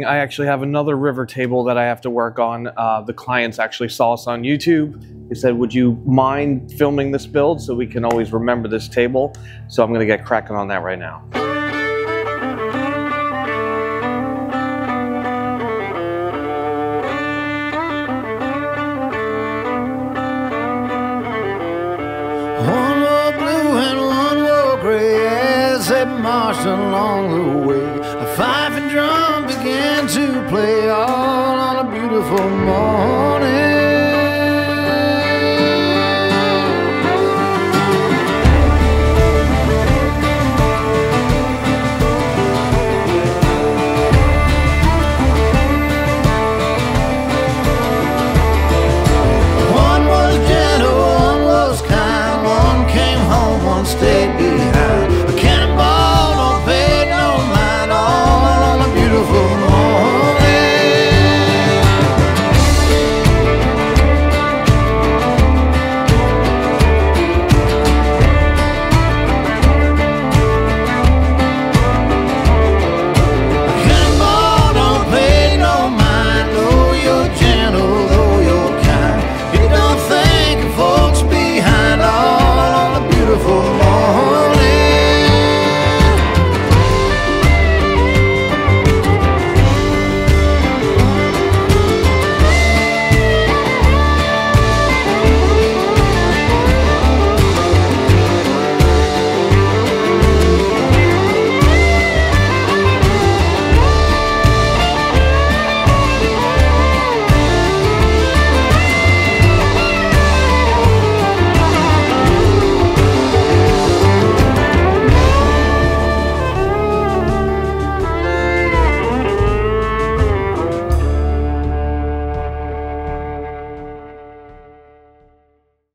I actually have another river table that I have to work on. The clients actually saw us on YouTube. They said, would you mind filming this build so we can always remember this table? So I'm gonna get cracking on that right now. One more blue and one more gray as they marched along the way. A fife and drum began to play all on a beautiful morning.